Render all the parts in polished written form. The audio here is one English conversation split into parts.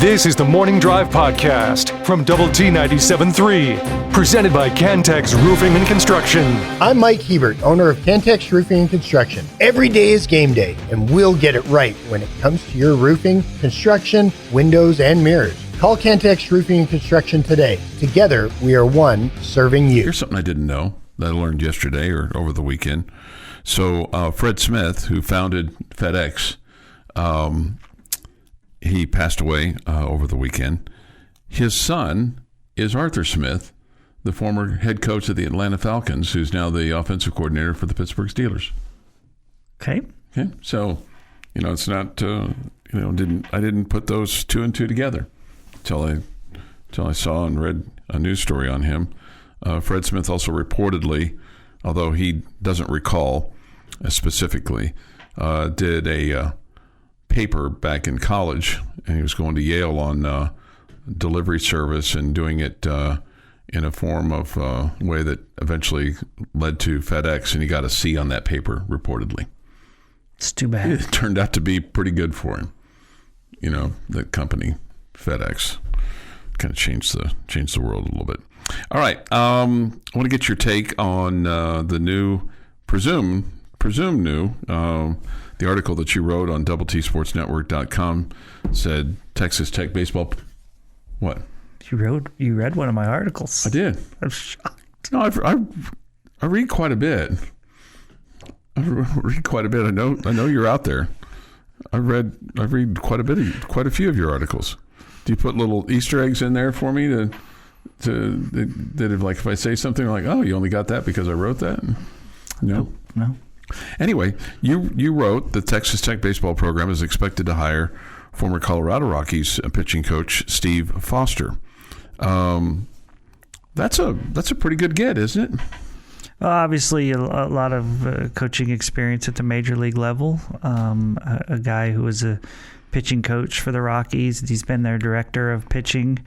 This is the Morning Drive Podcast from Double T 97.3, presented by Cantex Roofing and Construction. I'm Mike Hebert, owner of Cantex Roofing and Construction. Every day is game day, and we'll get it right when it comes to your roofing, construction, windows, and mirrors. Call Cantex Roofing and Construction today. Together, we are one serving you. Here's something I didn't know that I learned yesterday or over the weekend. So Fred Smith, who founded FedEx, he passed away over the weekend. His son is Arthur Smith, the former head coach of the Atlanta Falcons, who's now the offensive coordinator for the Pittsburgh Steelers. Okay. So, it's not, I didn't put those two and two together until I saw and read a news story on him. Fred Smith also reportedly, although he doesn't recall specifically, did a paper back in college, and he was going to Yale on delivery service and doing it in a form of way that eventually led to FedEx, and he got a C on that paper, reportedly. It's too bad. It turned out to be pretty good for him. The company, FedEx, kind of changed the world a little bit. All right, I want to get your take on the new, presumed new, the article that you wrote on DoubleTSportsNetwork.com said Texas Tech baseball. What? You read one of my articles. I did. I'm shocked. No, I read quite a bit. I know you're out there. I read quite a few of your articles. Do you put little Easter eggs in there for me that if I say something like, "Oh, you only got that because I wrote that"? No. Anyway, you wrote the Texas Tech baseball program is expected to hire former Colorado Rockies pitching coach Steve Foster. That's a pretty good get, isn't it? Well, obviously, a lot of coaching experience at the major league level. A guy who was a pitching coach for the Rockies. He's been their director of pitching.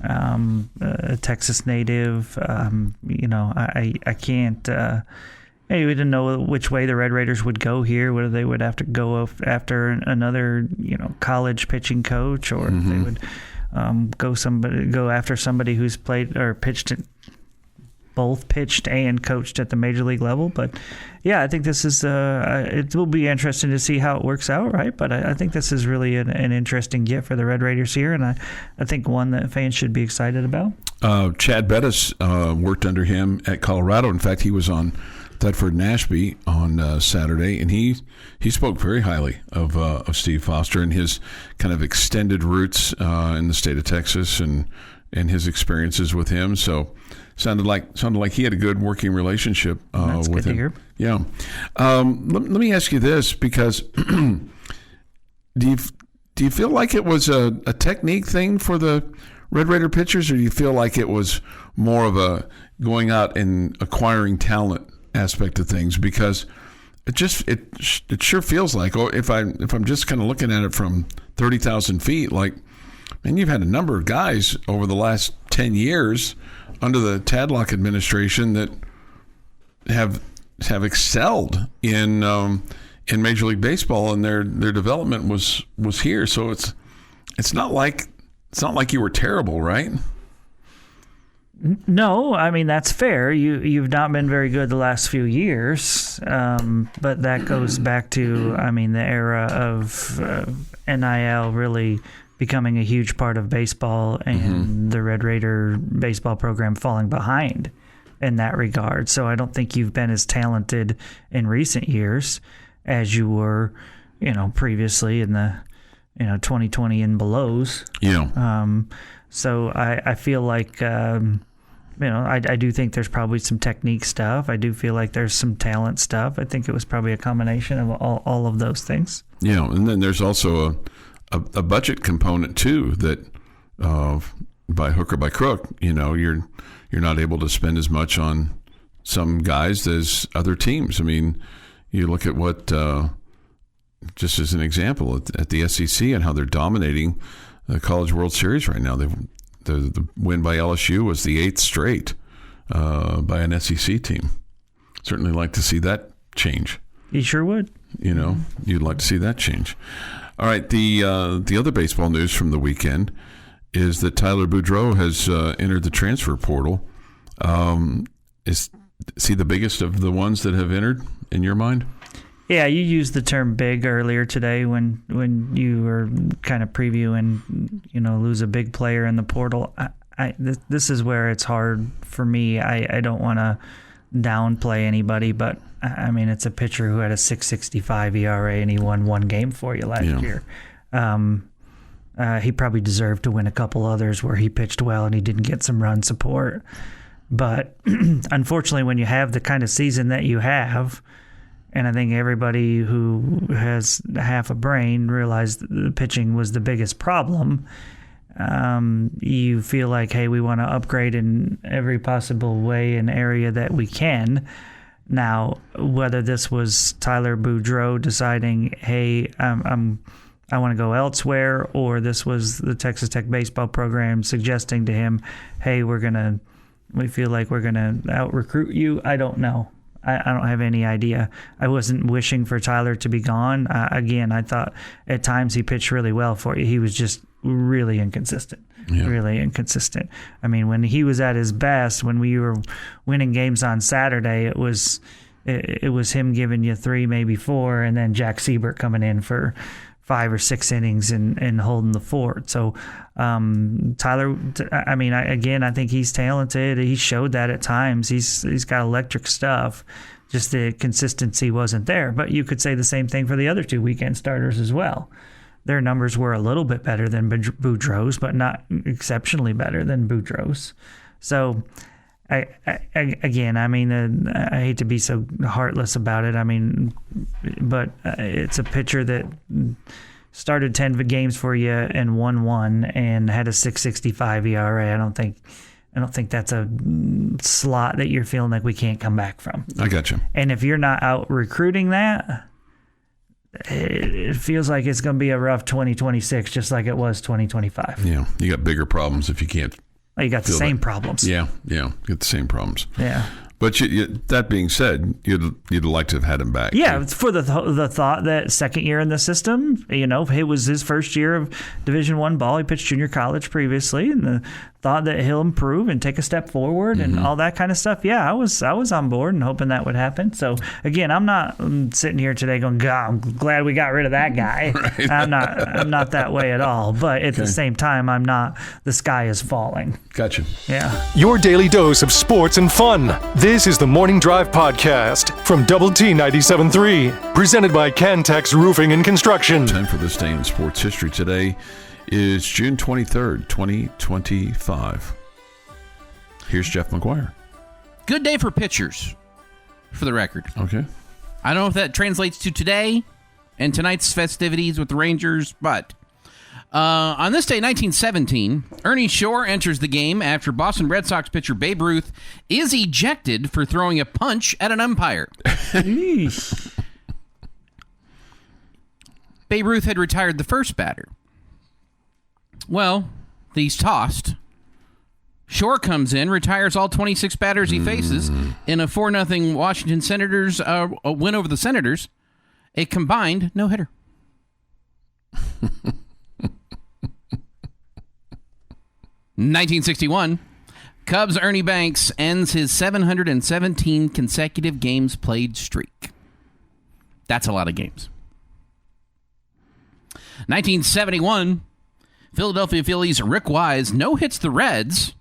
A Texas native. I can't. We didn't know which way the Red Raiders would go here, whether they would have to go after another, college pitching coach, or if they would go after somebody who's played or pitched and coached at the major league level. But yeah, I think this is it will be interesting to see how it works out, right? But I think this is really an interesting get for the Red Raiders here, and I think one that fans should be excited about. Chad Bettis worked under him at Colorado. In fact, he was on Thetford Nashby on Saturday, and he spoke very highly of Steve Foster and his kind of extended roots in the state of Texas and his experiences with him. So sounded like he had a good working relationship That's with good him. To hear. Yeah. Let me ask you this, because do you feel like it was a technique thing for the Red Raider pitchers, or do you feel like it was more of a going out and acquiring talent aspect of things? Because it sure feels like, if I'm just kind of looking at it from 30,000 feet, like, man, you've had a number of guys over the last 10 years under the Tadlock administration that have excelled in Major League Baseball, and their development was here. So it's not like you were terrible, right? No, I mean, that's fair. You've not been very good the last few years, but that goes back to, the era of NIL really becoming a huge part of baseball, and the Red Raider baseball program falling behind in that regard. So I don't think you've been as talented in recent years as you were, previously in the, 2020 and belows. Yeah. So I feel like, I do think there's probably some technique stuff. I do feel like there's some talent stuff. I think it was probably a combination of all of those things. Yeah, and then there's also a budget component too that by hook or by crook, you're not able to spend as much on some guys as other teams. I mean, you look at what, just as an example, at the SEC and how they're dominating the College World Series right now. The win by LSU was the 8th straight by an SEC team. Certainly like to see that change. You sure would. You'd like to see that change. All right, the other baseball news from the weekend is that Tyler Boudreau has entered the transfer portal. Is he the biggest of the ones that have entered in your mind? Yeah, you used the term big earlier today when you were kind of previewing, lose a big player in the portal. This is where it's hard for me. I don't want to downplay anybody, but I mean, it's a pitcher who had a 6.65 ERA and he won one game for you last year. He probably deserved to win a couple others where he pitched well and he didn't get some run support. But unfortunately, when you have the kind of season that you have, and I think everybody who has half a brain realized that the pitching was the biggest problem, you feel like, hey, we want to upgrade in every possible way and area that we can. Now, whether this was Tyler Boudreau deciding, hey, I want to go elsewhere, or this was the Texas Tech baseball program suggesting to him, hey, we feel like we're going to out-recruit you, I don't know. I don't have any idea. I wasn't wishing for Tyler to be gone. Again, I thought at times he pitched really well for you. He was just really inconsistent. Really inconsistent. I mean, when he was at his best, when we were winning games on Saturday, it was him giving you 3, maybe 4, and then Jack Siebert coming in for 5 or 6 innings and holding the fort. So Tyler, I mean, I think he's talented. He showed that at times. He's got electric stuff. Just the consistency wasn't there. But you could say the same thing for the other 2 weekend starters as well. Their numbers were a little bit better than Boudreau's, but not exceptionally better than Boudreau's. So I hate to be so heartless about it. I mean, but it's a pitcher that started 10 games for you and won 1 and had a 6.65 ERA. I don't think that's a slot that you're feeling like we can't come back from. I got you. And if you're not out recruiting that, it feels like it's going to be a rough 2026, just like it was 2025. Yeah, you got bigger problems if you can't. You got the same problems. Yeah, you got the same problems. Yeah. But that being said, you'd like to have had him back. Yeah, it's for the thought that second year in the system, it was his first year of Division I ball. He pitched junior college previously, and the thought that he'll improve and take a step forward and all that kind of stuff. Yeah, I was on board and hoping that would happen. So again, I'm not sitting here today going, God, I'm glad we got rid of that guy. Right. I'm not that way at all. But at the same time, I'm not. The sky is falling. Gotcha. Yeah. Your daily dose of sports and fun. This is the Morning Drive Podcast from Double T 97.3, presented by Cantex Roofing and Construction. Time for this day in sports history. Today is June 23rd, 2025. Here's Jeff McGuire. Good day for pitchers, for the record. Okay. I don't know if that translates to today and tonight's festivities with the Rangers, but on this day, 1917, Ernie Shore enters the game after Boston Red Sox pitcher Babe Ruth is ejected for throwing a punch at an umpire. Babe Ruth had retired the first batter. Well, he's tossed. Shore comes in, retires all 26 batters he faces in a 4-0 Washington Senators win over the Senators, a combined no-hitter. 1961, Cubs' Ernie Banks ends his 717 consecutive games played streak. That's a lot of games. 1971, Philadelphia Phillies' Rick Wise no-hits the Reds.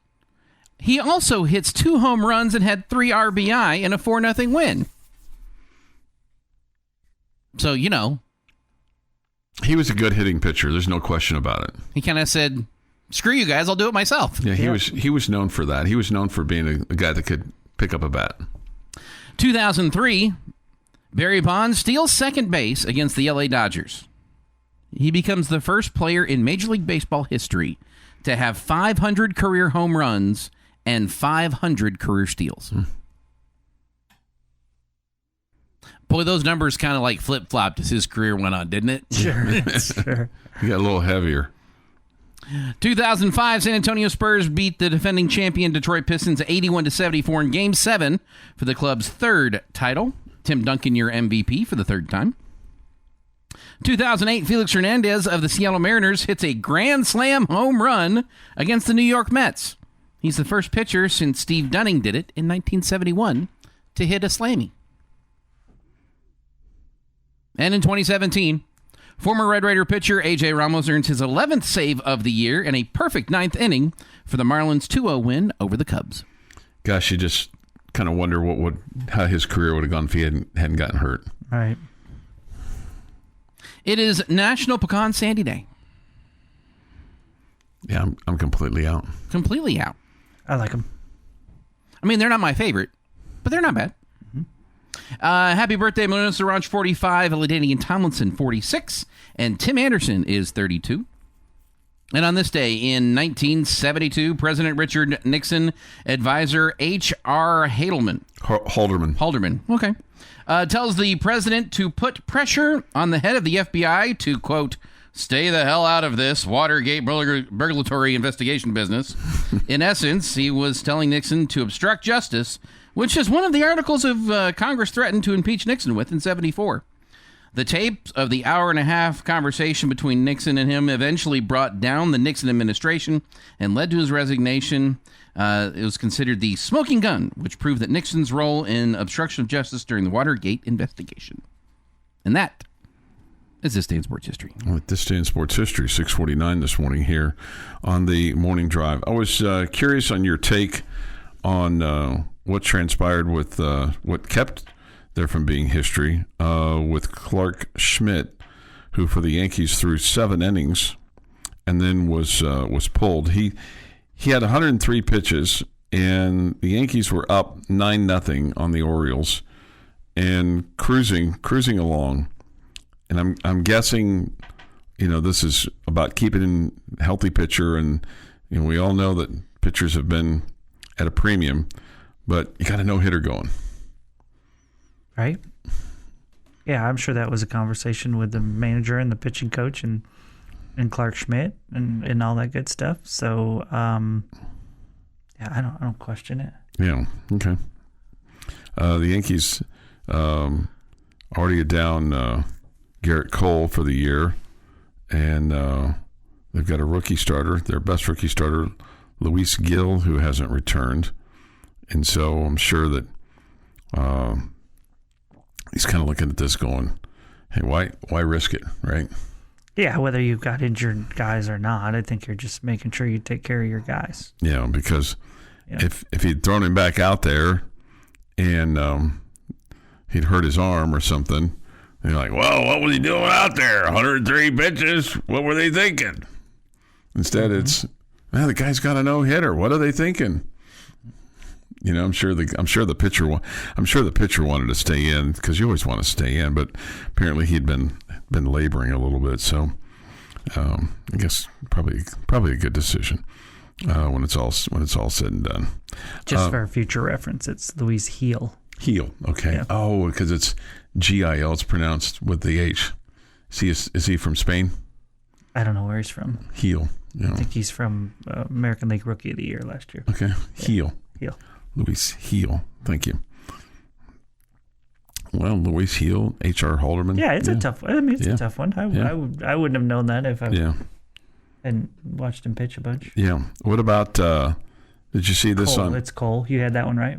He also hits 2 home runs and had 3 RBI in a 4-0 win. So, He was a good hitting pitcher. There's no question about it. He kind of said, screw you guys, I'll do it myself. Yeah, he was known for that. He was known for being a guy that could pick up a bat. 2003, Barry Bonds steals second base against the LA Dodgers. He becomes the first player in Major League Baseball history to have 500 career home runs and 500 career steals. Boy, those numbers kind of like flip-flopped as his career went on, didn't it? Sure. Sure. He got a little heavier. 2005, San Antonio Spurs beat the defending champion Detroit Pistons 81-74 in Game 7 for the club's 3rd title. Tim Duncan, your MVP for the 3rd time. 2008, Felix Hernandez of the Seattle Mariners hits a grand slam home run against the New York Mets. He's the first pitcher since Steve Dunning did it in 1971 to hit a slammy. And in 2017, former Red Raider pitcher A.J. Ramos earns his 11th save of the year in a perfect ninth inning for the Marlins' 2-0 win over the Cubs. Gosh, you just kind of wonder how his career would have gone if he hadn't gotten hurt. All right. It is National Pecan Sandy Day. Yeah, I'm completely out. Completely out. I like them. I mean, they're not my favorite, but they're not bad. Happy birthday, Melissa Saranch, 45, Ladainian Tomlinson, 46, and Tim Anderson is 32. And on this day in 1972, President Richard Nixon advisor H.R. Halderman, okay, tells the president to put pressure on the head of the FBI to, quote, stay the hell out of this Watergate burglatory investigation business. In essence, he was telling Nixon to obstruct justice, which is one of the articles of Congress threatened to impeach Nixon with in 74. The tapes of the hour-and-a-half conversation between Nixon and him eventually brought down the Nixon administration and led to his resignation. It was considered the smoking gun, which proved that Nixon's role in obstruction of justice during the Watergate investigation. And that is this day in sports history. With this day in sports history, 6:49 this morning here on the Morning Drive. I was curious on your take on what transpired with what kept there from being history with Clark Schmidt, who for the Yankees threw 7 innings and then was pulled. He had 103 pitches, and the Yankees were up 9-0 on the Orioles and cruising along. And I'm guessing, this is about keeping a healthy pitcher, and we all know that pitchers have been at a premium, but you got a no-hitter going. Right? Yeah, I'm sure that was a conversation with the manager and the pitching coach and Clark Schmidt and all that good stuff. So, yeah, I don't question it. Yeah. Okay. The Yankees already are down Garrett Cole for the year, and they've got a rookie starter, their best rookie starter, Luis Gil, who hasn't returned, and so I'm sure that he's kind of looking at this going, hey, why risk it, right? Yeah, whether you've got injured guys or not, I think you're just making sure you take care of your guys. Yeah, because if he'd thrown him back out there and he'd hurt his arm or something, and you're like, well, what was he doing out there? 103 pitches? What were they thinking? Instead, it's, the guy's got a no-hitter. What are they thinking? I'm sure the pitcher wanted to stay in, because you always want to stay in, but apparently he'd been laboring a little bit. So I guess probably a good decision when it's all said and done. Just for future reference, it's Luis Gil. Gil, okay. Yeah. Oh, because it's Gil. It's pronounced with the H. Is he from Spain? I don't know where he's from. Gil. I think he's from American League Rookie of the Year last year. Okay, Gil. Gil. Luis Gil. Thank you. Well, Luis Gil, H.R. Halderman. Yeah, it's a tough one. I mean, it's a tough one. I wouldn't have known that if I hadn't watched him pitch a bunch. Yeah. What about, did you see this Cole, on? It's Cole. You had that one right.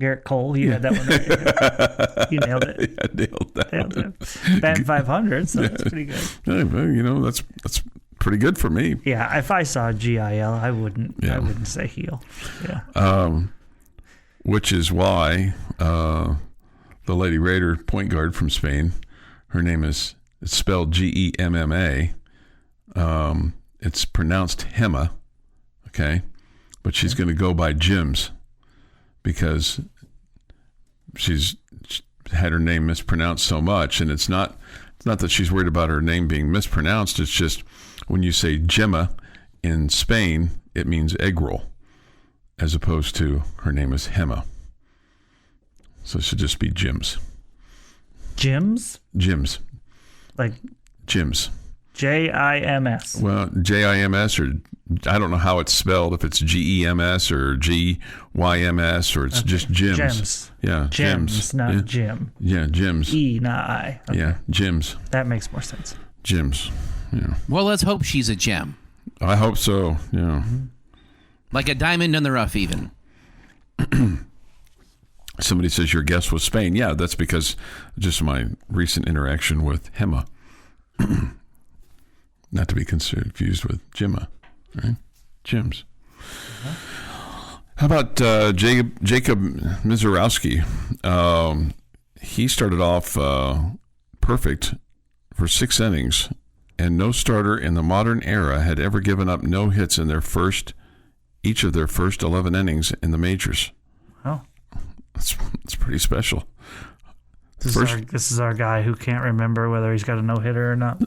Garrett Cole, you had that one right. You nailed it. Yeah, I nailed that. Batting 500, so that's pretty good. Yeah, well, that's pretty good for me. Yeah, if I saw Gil, I wouldn't say heel. Yeah. Which is why the Lady Raider point guard from Spain, her name it's spelled Gemma. It's pronounced Hema, okay? But she's going to go by Jims because she's had her name mispronounced so much, and it's not that she's worried about her name being mispronounced. It's just when you say Gemma in Spain, it means egg roll, as opposed to her name is Hema. So it should just be Jims. Jims? Jims. Like Jims. Jims. Well, Jims, or I don't know how it's spelled, if it's Gems or Gyms, or it's just Jims. Gems. Yeah, Gems, not Jim. Yeah, Jims. E, not I. Okay. Yeah, Jims. That makes more sense. Jims. Yeah. Well, let's hope she's a gem. I hope so. Yeah. Mm-hmm. Like a diamond in the rough, even. Somebody says your guess was Spain. Yeah, that's because just my recent interaction with Hema. Not to be confused with Jimma, right? Jims. How about Jacob Mizorowski? He started off perfect for 6 innings, and no starter in the modern era had ever given up no hits in each of their first 11 innings in the majors. Oh. It's pretty special. This is our guy who can't remember whether he's got a no-hitter or not.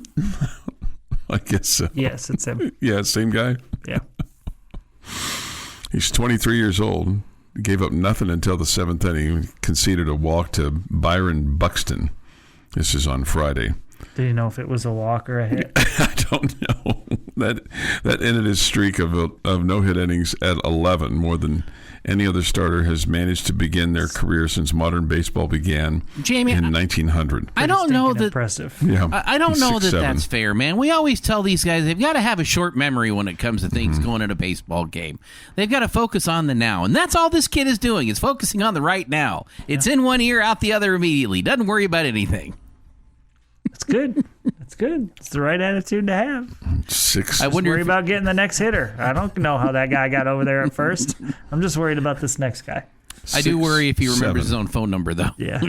I guess so. Yes, it's him. Yeah, same guy. Yeah. He's 23 years old. He gave up nothing until the 7th inning. He conceded a walk to Byron Buxton. This is on Friday. Do you know if it was a walk or a hit? I don't know. That ended his streak of no-hit innings at 11, more than any other starter has managed to begin their career since modern baseball began Jamie, in 1900. I don't know that. Impressive. Yeah, I don't know that 6'7". that's fair, man. We always tell these guys they've got to have a short memory when it comes to things going in a baseball game. They've got to focus on the now, and that's all this kid is doing, is focusing on the right now. It's in one ear, out the other immediately. Doesn't worry about anything. That's good. That's good. It's the right attitude to have. I wonder Worry about getting the next hitter. I don't know how that guy got over there at first. I'm just worried about this next guy. I do worry if he remembers 6'7". his own phone number, though. Yeah.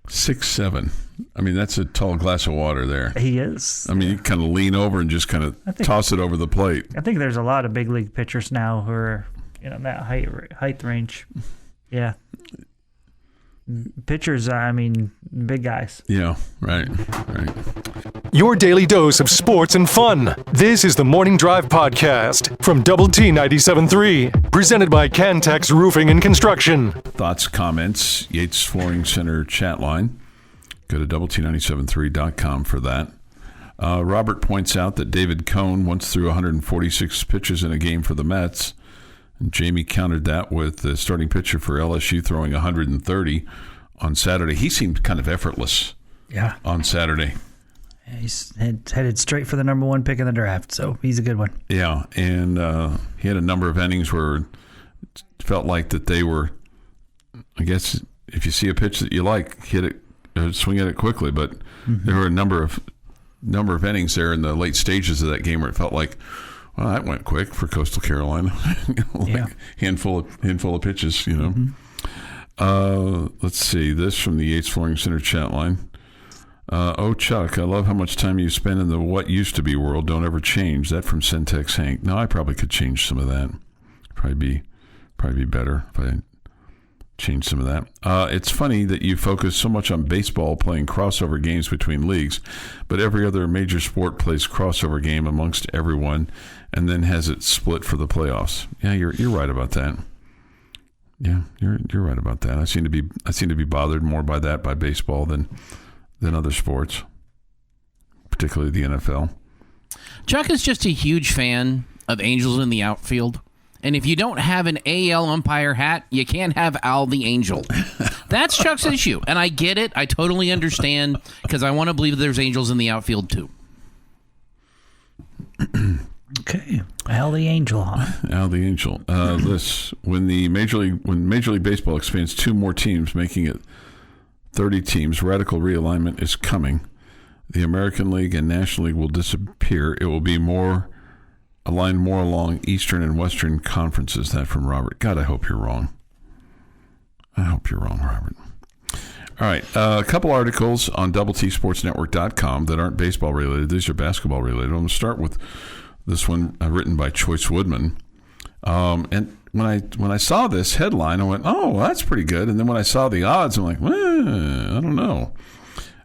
6'7". I mean, that's a tall glass of water there. He is. I mean, you kind of lean over and just kind of toss it over the plate. I think there's a lot of big league pitchers now who are, in that height range. Yeah. Pitchers, I mean, big guys. Yeah, right. Your daily dose of sports and fun. This is the Morning Drive Podcast from Double T 97.3, presented by Cantex Roofing and Construction. Thoughts, comments, Yates Flooring Center chat line. Go to doublet973.com for that. Robert points out that David Cone once threw 146 pitches in a game for the Mets. And Jamie countered that with the starting pitcher for LSU throwing 130 on Saturday. He seemed kind of effortless on Saturday. Yeah, he's headed straight for the number 1 pick in the draft, so he's a good one. Yeah, and he had a number of innings where it felt like that they were, I guess, if you see a pitch that you like, hit it, swing at it quickly. But there were a number of innings there in the late stages of that game where it felt like, well, that went quick for Coastal Carolina. handful of pitches, Let's see. This from the Yates Flooring Center chat line. Chuck, I love how much time you spend in the what used to be world. Don't ever change. That from Centex Hank. No, I probably could change some of that. Probably be better if I change some of that. It's funny that you focus so much on baseball playing crossover games between leagues, but every other major sport plays crossover game amongst everyone and then has it split for the playoffs. Yeah, you're right about that. Yeah, you're right about that. I seem to be bothered more by baseball than other sports, particularly the NFL. Chuck is just a huge fan of Angels in the outfield. And if you don't have an AL umpire hat, you can't have Al the Angel. That's Chuck's issue. And I get it. I totally understand because I want to believe there's angels in the outfield too. Okay. Al the Angel, huh? Al the Angel. When Major League Baseball expands 2 more teams, making it 30 teams, radical realignment is coming. The American League and National League will disappear. It will be aligned more along Eastern and Western conferences. That from Robert. God, I hope you're wrong. I hope you're wrong, Robert. All right. A couple articles on DoubleTSportsNetwork.com that aren't baseball related. These are basketball related. I'm going to start with this one written by Choice Woodman. And when I saw this headline, I went, oh, that's pretty good. And then when I saw the odds, I'm like, I don't know.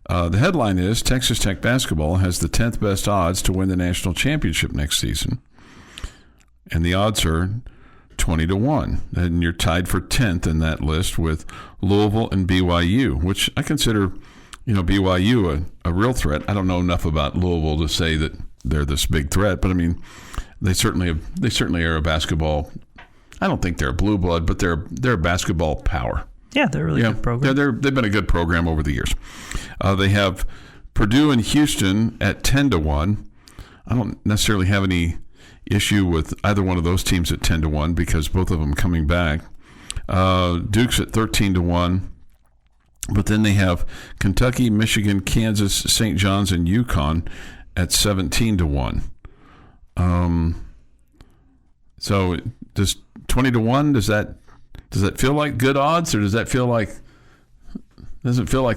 The headline is Texas Tech basketball has the 10th best odds to win the national championship next season. And the odds are 20-1. And you're tied for 10th in that list with Louisville and BYU, which I consider BYU a real threat. I don't know enough about Louisville to say that they're this big threat, but I mean, they certainly are a basketball. I don't think they're a blue blood, but they're a basketball power. Yeah, they're a really good program. They've been a good program over the years. They have Purdue and Houston at 10-1. I don't necessarily have any issue with either one of those teams at 10-1 because both of them coming back. Duke's at 13-1. But then they have Kentucky, Michigan, Kansas, St. John's, and UConn at 17-1. So does 20-1, does that feel like good odds, or doesn't feel like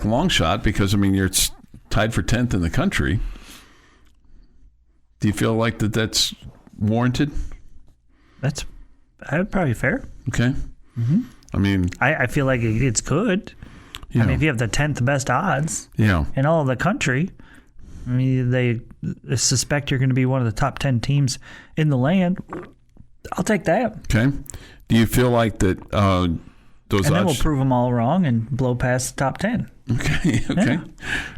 long shot? Because I mean, you're tied for 10th in the country. Do you feel like that's warranted? That's probably fair. Okay. Mm-hmm. I mean, I feel like it's good. I mean, if you have the 10th best odds in all of the country, I mean, they suspect you're going to be one of the top 10 teams in the land. I'll take that. Okay. Do you feel like that those and odds... then we'll prove them all wrong and blow past the top 10. Okay. Yeah.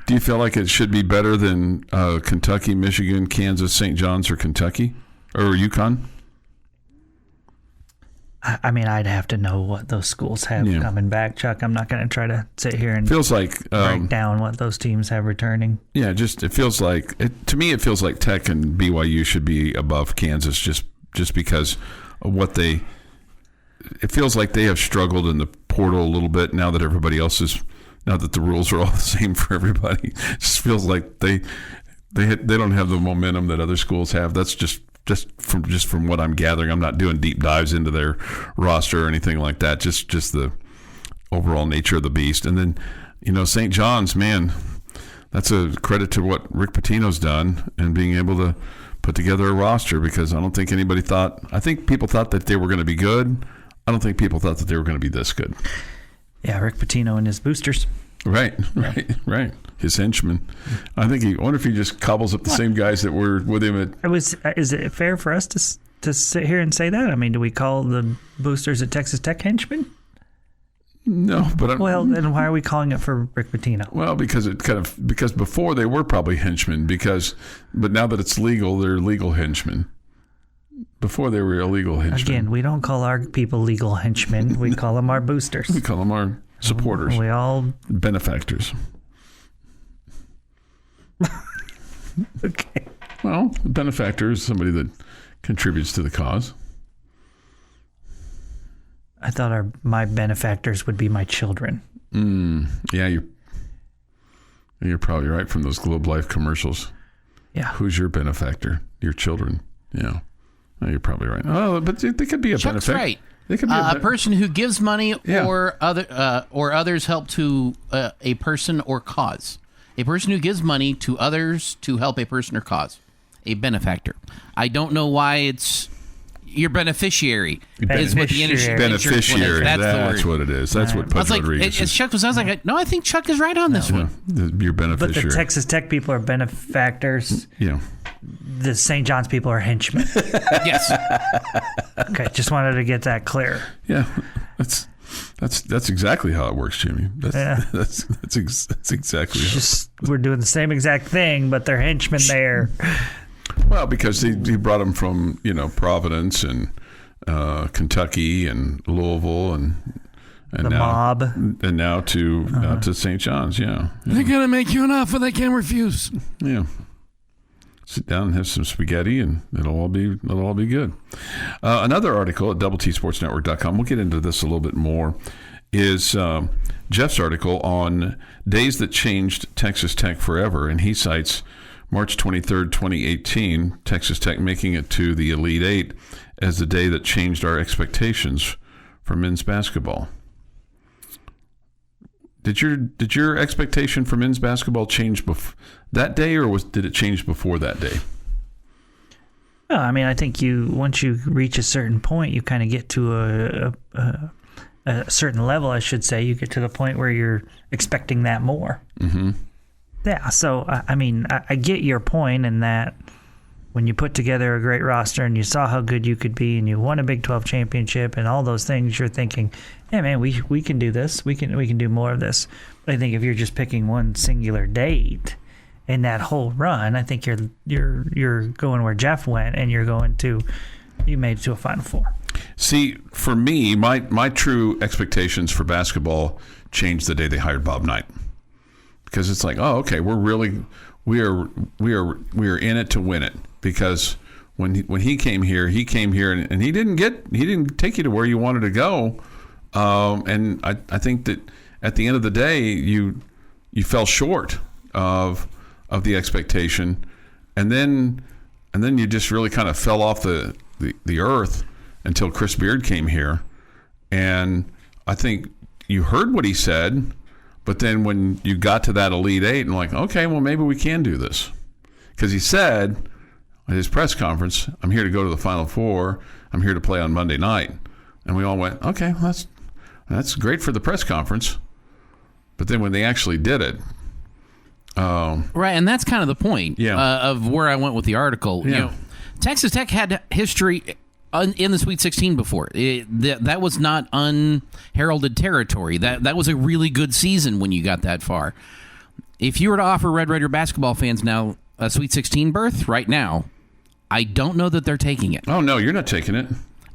Do you feel like it should be better than Kentucky, Michigan, Kansas, St. John's, or Kentucky? Or UConn? I mean, I'd have to know what those schools have coming back, Chuck. I'm not going to try to sit here and feels like break down what those teams have returning. Yeah, it feels like to me it feels like Tech and BYU should be above Kansas just because of what it feels like they have struggled in the portal a little bit now that now that the rules are all the same for everybody. It just feels like they don't have the momentum that other schools have. That's just from what I'm gathering. I'm not doing deep dives into their roster or anything like that. Just the overall nature of the beast. And then, St. John's, man, that's a credit to what Rick Pitino's done and being able to put together a roster, because I don't think anybody thought. I think people thought that they were going to be good. I don't think people thought that they were going to be this good. Yeah, Rick Pitino and his boosters. Right. His henchmen. I wonder if he just cobbles up the same guys that were with him at... Is it fair for us to sit here and say that? I mean, do we call the boosters at Texas Tech henchmen? No, but... Well, then why are we calling it for Rick Pitino? Well, because before they were probably henchmen, but now that it's legal, they're legal henchmen. Before they were illegal henchmen. Again, we don't call our people legal henchmen. We call them our boosters. We call them our supporters. We all... benefactors. Okay. Well, a benefactor is somebody that contributes to the cause. I thought my benefactors would be my children. Yeah, you're probably right from those Globe Life commercials. Yeah. Who's your benefactor? Your children. Yeah. No, you're probably right. Oh, but they could be a Chuck's benefactor. Right. They could be a person who gives money or others help to a person or cause. A person who gives money to others to help a person or cause. A benefactor. I don't know why it's your beneficiary. Is what the beneficiary. That's what it is. That's what Pudge Rodriguez is. Chuck was. I was like, no, I think Chuck is right on this one. Your beneficiary. But the Texas Tech people are benefactors. Yeah. The St. John's people are henchmen. Yes. Okay, just wanted to get that clear. Yeah, that's exactly how it works, Jimmy. That's exactly. We're doing the same exact thing, but they're henchmen there. Well, because he brought them from Providence and Kentucky and Louisville and the now, mob, and now to St. John's. Yeah, they're gonna make you an offer they can't refuse. Yeah. Sit down and have some spaghetti, and it'll all be good. Another article at doubleTSportsNetwork.com. We'll get into this a little bit more. Is Jeff's article on days that changed Texas Tech forever, and he cites March 23rd, 2018, Texas Tech making it to the Elite Eight as the day that changed our expectations for men's basketball. Did your expectation for men's basketball change that day, or did it change before that day? Well, I mean, I think once you reach a certain point, you kind of get to a certain level, I should say. You get to the point where you're expecting that more. Mm-hmm. Yeah, so, I mean, I get your point in that when you put together a great roster and you saw how good you could be and you won a Big 12 championship and all those things, you're thinking, yeah, man, we can do this. We can do more of this. But I think if you're just picking one singular date in that whole run, I think you're going where Jeff went, and you made it to a Final Four. See, for me, my true expectations for basketball changed the day they hired Bob Knight, because it's like, oh, okay, we are in it to win it. Because when he came here and he didn't take you to where you wanted to go, and I think that at the end of the day you fell short of the expectation, and then you just really kind of fell off the earth until Chris Beard came here. And I think you heard what he said, but then when you got to that Elite Eight and like, okay, well, maybe we can do this. Because he said at his press conference, I'm here to go to the Final Four. I'm here to play on Monday night. And we all went, okay, well, that's great for the press conference. But then when they actually did it. Right, and that's kind of the point of where I went with the article. Yeah. You know, Texas Tech had history in the Sweet 16 before. That was not unheralded territory. That was a really good season when you got that far. If you were to offer Red Raider basketball fans now a Sweet 16 berth right now, I don't know that they're taking it. Oh, no, you're not taking it.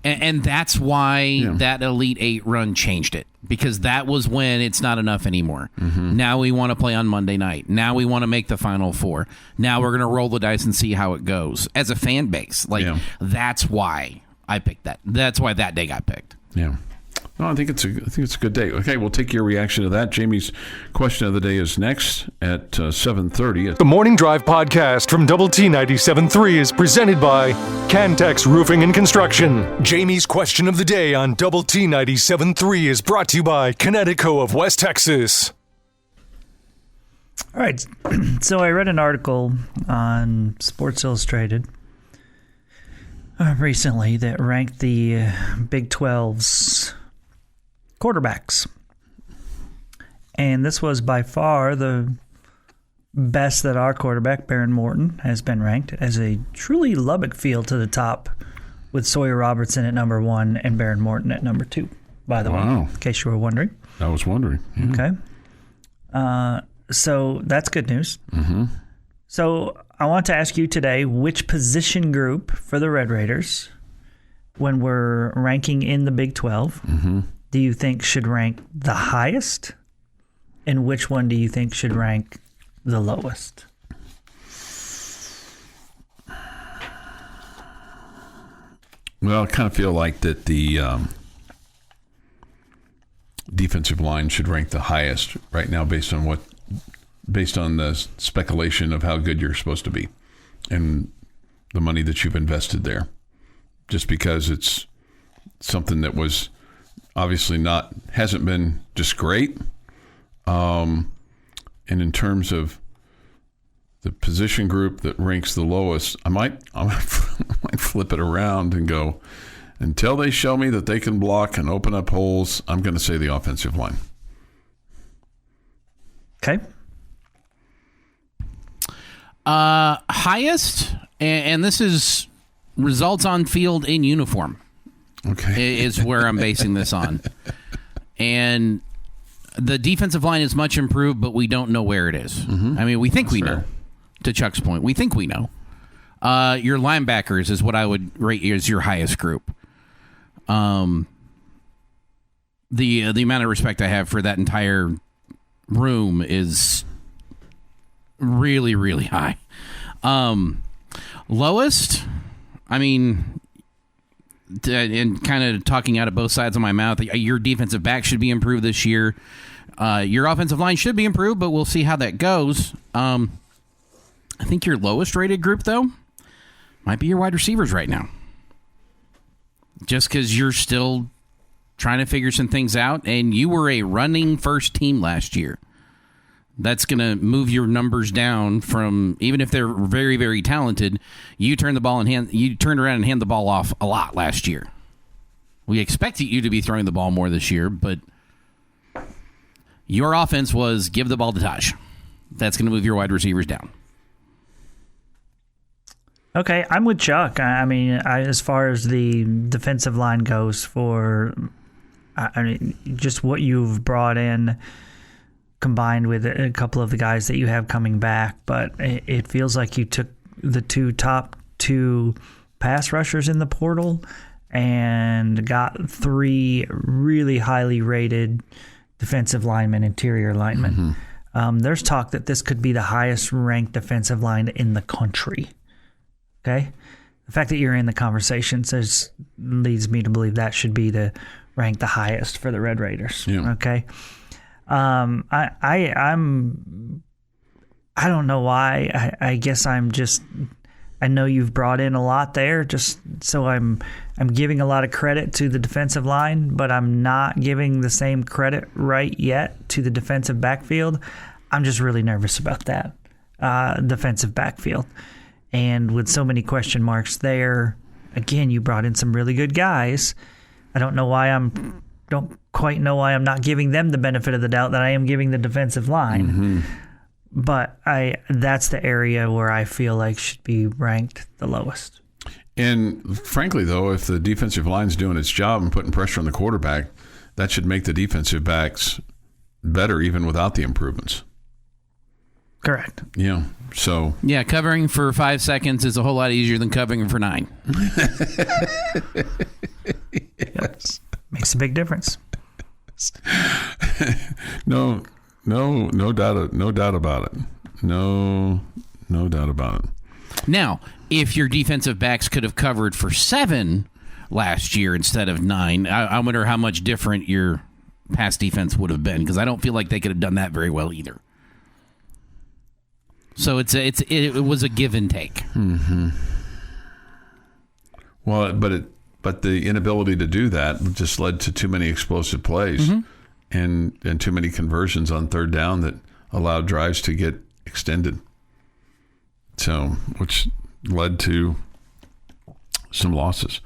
And that's why that Elite Eight run changed it, because that was when it's not enough anymore. Mm-hmm. Now we want to play on Monday night. Now we want to make the Final Four. Now we're going to roll the dice and see how it goes as a fan base. That's why I picked that. That's why that day got picked. Yeah. No, I think it's a good day. Okay, we'll take your reaction to that. Jamie's question of the day is next at 7:30. The Morning Drive podcast from Double T 97.3 is presented by Cantex Roofing and Construction. Jamie's question of the day on Double T 97.3 is brought to you by Connecticut of West Texas. All right, so I read an article on Sports Illustrated recently that ranked the Big 12's quarterbacks. And this was by far the best that our quarterback, Baron Morton, has been ranked as a truly Lubbock field to the top, with Sawyer Robertson at number 1 and Baron Morton at number 2, by the way, in case you were wondering. I was wondering. Yeah. Okay. So that's good news. Mm-hmm. So I want to ask you today, which position group for the Red Raiders, when we're ranking in the Big 12, do you think should rank the highest? And which one do you think should rank the lowest? Well, I kind of feel like that the defensive line should rank the highest right now based on the speculation of how good you're supposed to be and the money that you've invested there. Just because it's something that was obviously hasn't been just great. And in terms of the position group that ranks the lowest, I might flip it around and go, until they show me that they can block and open up holes, I'm going to say the offensive line. Okay. Highest, and this is results on field in uniform. Okay. Is where I'm basing this on. And the defensive line is much improved, but we don't know where it is. Mm-hmm. I mean, we think we know. To Chuck's point, we think we know. Your linebackers is what I would rate as your highest group. The amount of respect I have for that entire room is really, really high. Lowest, I mean, and kind of talking out of both sides of my mouth, your defensive back should be improved this year. Your offensive line should be improved, but we'll see how that goes. I think your lowest rated group, though, might be your wide receivers right now. Just because you're still trying to figure some things out, and you were a running first team last year. That's going to move your numbers down from, even if they're very, very talented, you turned around and hand the ball off a lot last year. We expected you to be throwing the ball more this year, but your offense was give the ball to Taj. That's going to move your wide receivers down. Okay, I'm with Chuck. I mean, as far as the defensive line goes, just what you've brought in, combined with a couple of the guys that you have coming back, but it feels like you took the top two pass rushers in the portal and got 3 really highly rated defensive linemen, interior linemen. There's talk that this could be the highest ranked defensive line in the country. Okay, the fact that you're in the conversation leads me to believe that should be ranked the highest for the Red Raiders. Yeah. Okay, I don't know why. I guess I know you've brought in a lot there, just so I'm giving a lot of credit to the defensive line, but I'm not giving the same credit right yet to the defensive backfield. I'm just really nervous about that defensive backfield. And with so many question marks there, again, you brought in some really good guys. I don't quite know why I'm not giving them the benefit of the doubt that I am giving the defensive line. But that's the area where I feel like should be ranked the lowest. And frankly, though, if the defensive line's doing its job and putting pressure on the quarterback, that should make the defensive backs better even without the improvements. Correct. Yeah. So. Yeah, covering for 5 seconds is a whole lot easier than covering for 9. Yes. Makes a big difference. No doubt about it. No doubt about it. Now, if your defensive backs could have covered for 7 last year instead of 9, I wonder how much different your pass defense would have been, because I don't feel like they could have done that very well either. So it was a give and take. Mm-hmm. Well, but the inability to do that just led to too many explosive plays and too many conversions on third down that allowed drives to get extended. So, which led to some losses.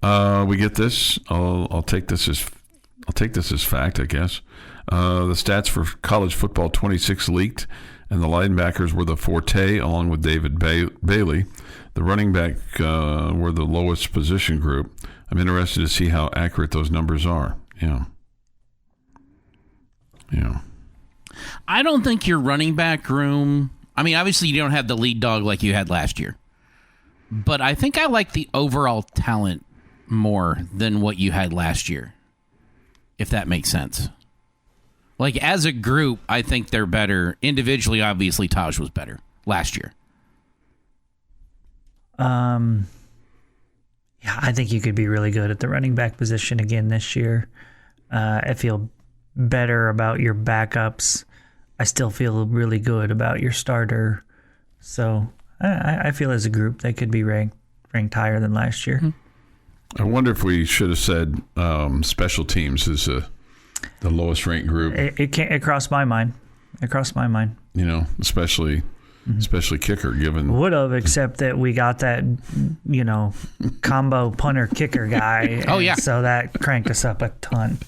We get this. I'll take this as fact, I guess. The stats for college football 26 leaked, and the linebackers were the forte, along with David Bailey. The running back were the lowest position group. I'm interested to see how accurate those numbers are. Yeah. I don't think your running back room, I mean, obviously you don't have the lead dog like you had last year, but I think I like the overall talent more than what you had last year, if that makes sense. Like, as a group, I think they're better. Individually, obviously, Taj was better last year. Yeah, I think you could be really good at the running back position again this year. I feel better about your backups. I still feel really good about your starter. So I feel as a group they could be ranked higher than last year. I wonder if we should have said special teams is the lowest ranked group. It crossed my mind. Especially kicker, given would have, except that we got that combo punter kicker guy. Oh yeah, so that cranked us up a ton.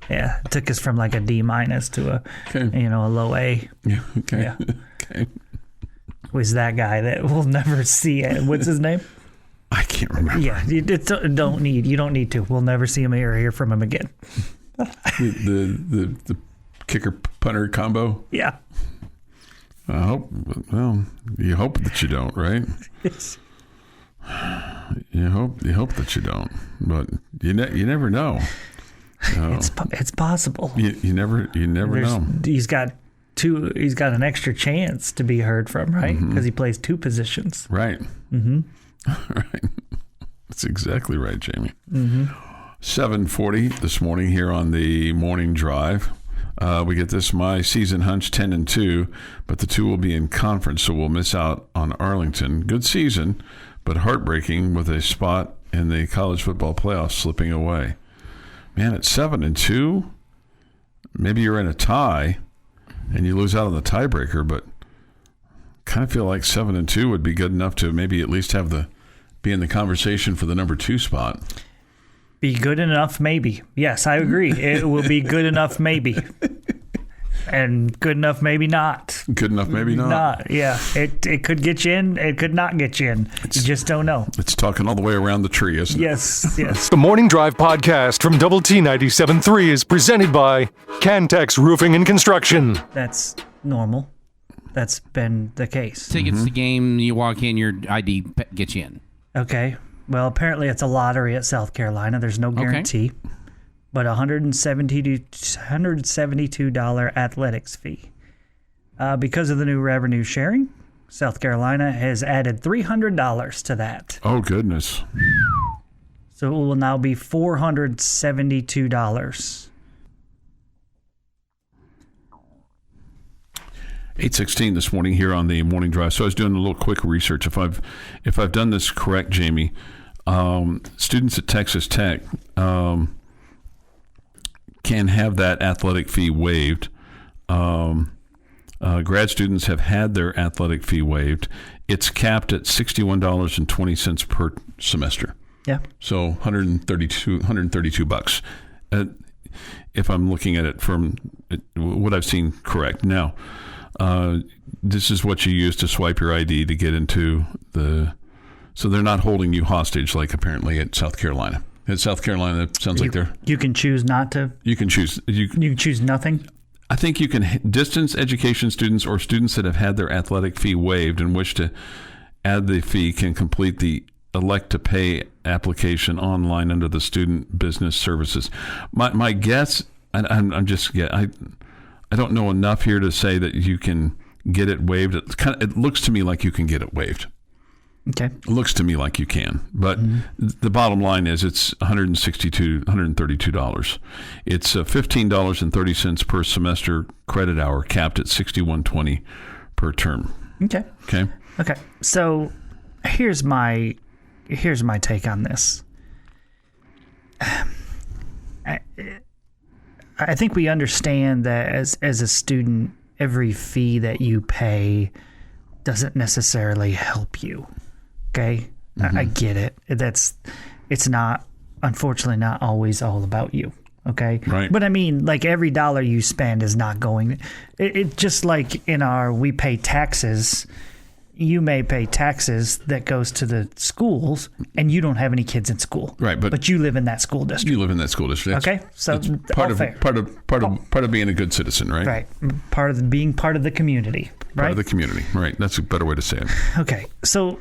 Yeah, it took us from like a D- to a low A. Yeah. Okay. Yeah. Okay. Was that guy that we'll never see it? What's his name? I can't remember. Yeah, you don't need to. We'll never see him or hear from him again. the kicker punter combo. Yeah. You hope that you don't, right? You hope that you don't, but you never know. It's possible. You never know. He's got an extra chance to be heard from, right? Because he plays 2 positions. Right. Mm-hmm. Right. That's exactly right, Jamie. 7:40 this morning here on the morning drive. We get this, my season hunch 10-2, but the 2 will be in conference, so we'll miss out on Arlington. Good season, but heartbreaking with a spot in the college football playoffs slipping away. Man, at 7-2, maybe you're in a tie and you lose out on the tiebreaker, but kind of feel like 7-2 would be good enough to maybe at least be in the conversation for the number 2 spot. Be good enough, maybe. Yes, I agree. It will be good enough, maybe. And good enough, maybe not. Good enough, maybe not. Yeah, it could get you in. It could not get you in. You just don't know. It's talking all the way around the tree, isn't it? Yes. The Morning Drive podcast from Double T 97.3 is presented by Cantex Roofing and Construction. That's normal. That's been the case. Tickets to game, you walk in, your ID gets you in. Okay. Well, apparently it's a lottery at South Carolina. There's no guarantee. But $172 athletics fee. Because of the new revenue sharing, South Carolina has added $300 to that. Oh, goodness. So it will now be $472. 8:16 this morning here on the Morning Drive. So I was doing a little quick research. If I've done this correct, Jamie, students at Texas Tech can have that athletic fee waived. Grad students have had their athletic fee waived. It's capped at $61.20 per semester. Yeah. So $132. If I'm looking at it from what I've seen correct. Now, this is what you use to swipe your ID to get into so they're not holding you hostage like apparently at South Carolina. At South Carolina, it sounds like they're... You can choose not to? You can choose... You can choose nothing? I think you can distance education students or students that have had their athletic fee waived and wish to add the fee can complete the elect to pay application online under the student business services. My guess, I don't know enough here to say that you can get it waived. It looks to me like you can get it waived. Okay. It looks to me like you can, but the bottom line is it's $132. It's $15.30 per semester credit hour, capped at $61.20 per term. Okay. So here's my take on this. I think we understand that as a student, every fee that you pay doesn't necessarily help you. Okay? I get it. It's not, unfortunately, not always all about you. Okay? Right. But I mean, like every dollar you spend is not going, it just like we pay taxes. You may pay taxes that goes to the schools, and you don't have any kids in school. Right, but you live in that school district. You live in that school district. Okay, so it's part of being a good citizen, right? Right, being part of the community. Right, part of the community. Right, that's a better way to say it. Okay, so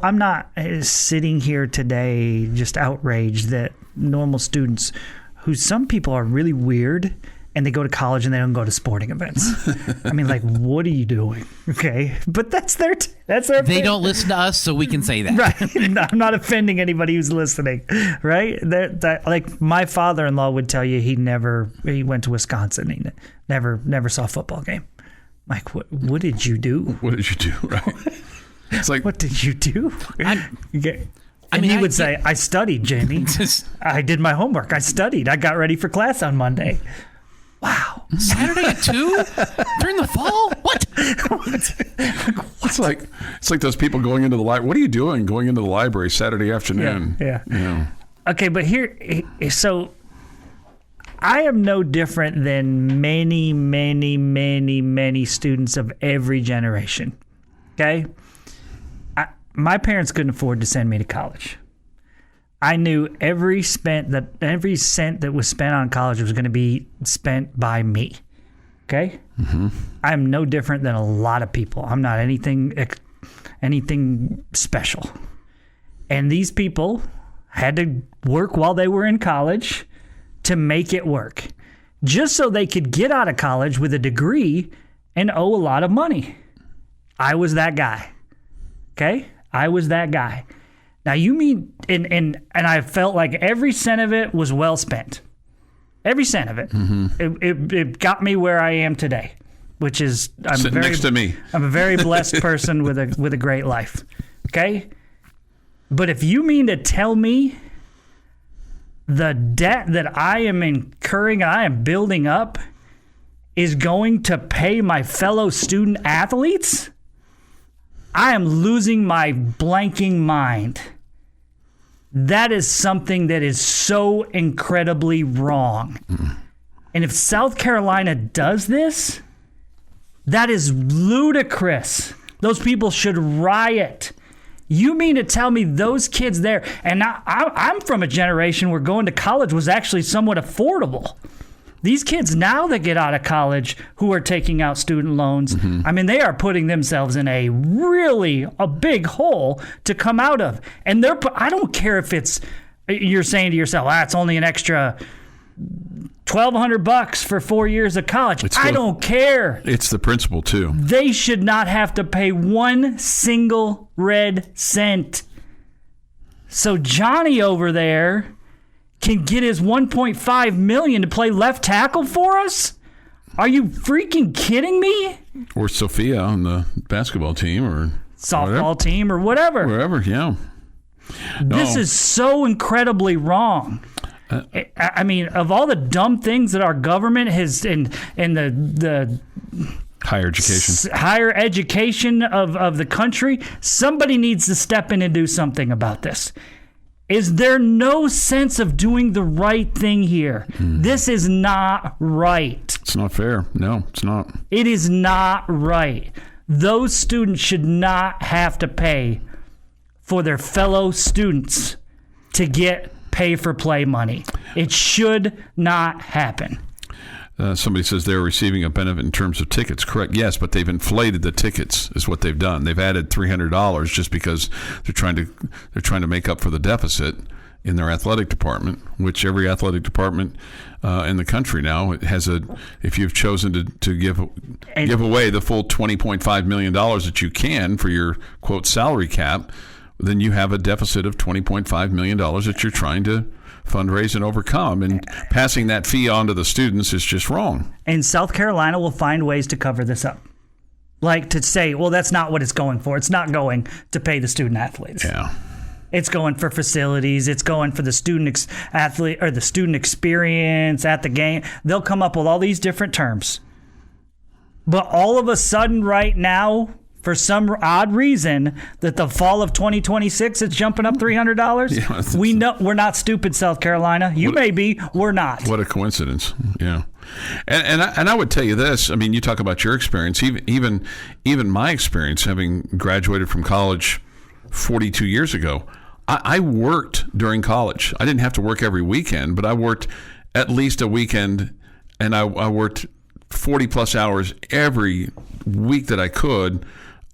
I'm not sitting here today just outraged that normal students, who some people are really weird. And they go to college and they don't go to sporting events. I mean, like, what are you doing? Okay, but that's their They don't listen to us, so we can say that. Right. I'm not offending anybody who's listening. Right? That like my father-in-law would tell you, he went to Wisconsin. He never saw a football game. Like, what did you do? What did you do? Right. It's like, what did you do? He would say, I studied, Jamie. I did my homework. I studied. I got ready for class on Monday. Wow. Saturday at 2? During the fall? What? It's like those people going into the library. What are you doing going into the library Saturday afternoon? Yeah. Okay, but so I am no different than many, many, many, many students of every generation. Okay? My parents couldn't afford to send me to college. I knew every cent that was spent on college was going to be spent by me. Okay? Mm-hmm. I'm no different than a lot of people. I'm not anything special. And these people had to work while they were in college to make it work, just so they could get out of college with a degree and owe a lot of money. I was that guy. Okay? I was that guy. Now you mean, and I felt like every cent of it was well spent. Every cent of it. Mm-hmm. It got me where I am today, which is next to me. I'm a very blessed person with a great life. Okay? But if you mean to tell me the debt that I am incurring, I am building up, is going to pay my fellow student athletes, I am losing my blanking mind. That is something that is so incredibly wrong. And if South Carolina does this, that is ludicrous. Those people should riot. You mean to tell me those kids there, and I'm from a generation where going to college was actually somewhat affordable. These kids now that get out of college who are taking out student loans, I mean, they are putting themselves in a big hole to come out of. And I don't care if you're saying to yourself, it's only an extra $1,200 for 4 years of college. I don't care. It's the principle, too. They should not have to pay one single red cent. So Johnny over there can get his $1.5 million to play left tackle for us? Are you freaking kidding me? Or Sophia on the basketball team or softball team or whatever. Wherever, yeah. This is so incredibly wrong. I mean, of all the dumb things that our government has in the higher education of the country, somebody needs to step in and do something about this. Is there no sense of doing the right thing here? This is not right. It's not fair. No, it's not. It is not right. Those students should not have to pay for their fellow students to get pay-for-play money. It should not happen. Somebody says they're receiving a benefit in terms of tickets. Correct. Yes, but they've inflated the tickets is what they've done. They've added $300 just because they're trying to make up for the deficit in their athletic department, which every athletic department in the country now has if you've chosen to give away the full $20.5 million that you can for your quote salary cap, then you have a deficit of $20.5 million that you're trying to fundraise and overcome, and passing that fee on to the students is just wrong. And South Carolina will find ways to cover this up. Like to say, well, that's not what it's going for. It's not going to pay the student athletes. Yeah. It's going for facilities. It's going for the student athlete or the student experience at the game. They'll come up with all these different terms. But all of a sudden right now, for some odd reason, that the fall of 2026 it's jumping up $300. Yeah, we know we're not stupid, South Carolina. You may be, we're not. What a coincidence! Yeah, and I would tell you this. I mean, you talk about your experience, even my experience, having graduated from college 42 years ago. I worked during college. I didn't have to work every weekend, but I worked at least a weekend, and I worked 40 plus hours every week that I could.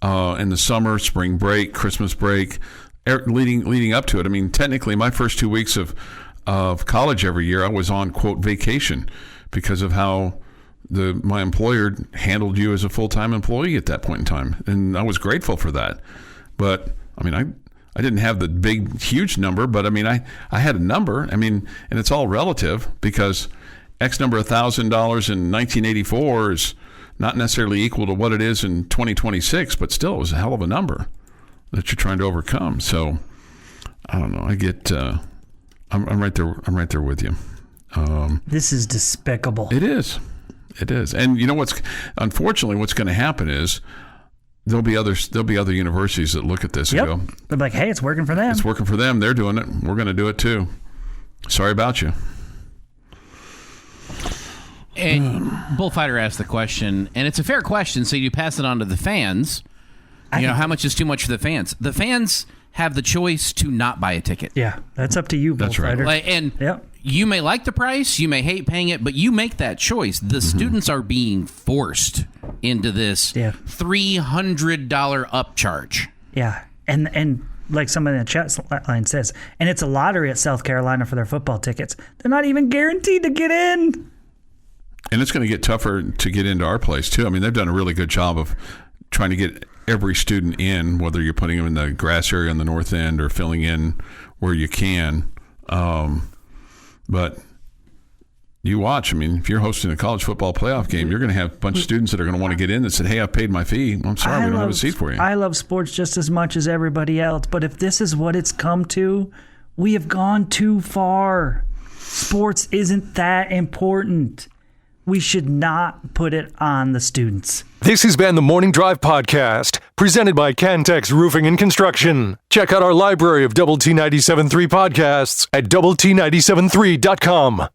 In the summer, spring break, Christmas break, leading up to it. I mean, technically, my first 2 weeks of college every year, I was on, quote, vacation because of how my employer handled you as a full-time employee at that point in time. And I was grateful for that. But, I mean, I didn't have the big, huge number, but, I mean, I had a number. I mean, and it's all relative because X number of $1,000 in 1984 is not necessarily equal to what it is in 2026, but still it was a hell of a number that you're trying to overcome. So I don't know. I get I'm right there. I'm right there with you. This is despicable. It is. And you know unfortunately what's going to happen is there'll be other universities that look at this and go, they're like, hey, it's working for them. It's working for them. They're doing it. We're going to do it too. Sorry about you. And Bullfighter asked the question, and it's a fair question, so you pass it on to the fans. How much is too much for the fans? The fans have the choice to not buy a ticket. Yeah, that's up to you, Bullfighter. Right. And you may like the price, you may hate paying it, but you make that choice. The students are being forced into this $300 upcharge. Yeah, and like somebody in the chat line says, and it's a lottery at South Carolina for their football tickets. They're not even guaranteed to get in. And it's going to get tougher to get into our place, too. I mean, they've done a really good job of trying to get every student in, whether you're putting them in the grass area on the north end or filling in where you can. But you watch. I mean, if you're hosting a college football playoff game, you're going to have a bunch of students that are going to want to get in that said, hey, I've paid my fee. I'm sorry, we don't have a seat for you. I love sports just as much as everybody else. But if this is what it's come to, we have gone too far. Sports isn't that important. We should not put it on the students. This has been the Morning Drive Podcast, presented by Cantex Roofing and Construction. Check out our library of Double T 97.3 podcasts at doublet973.com.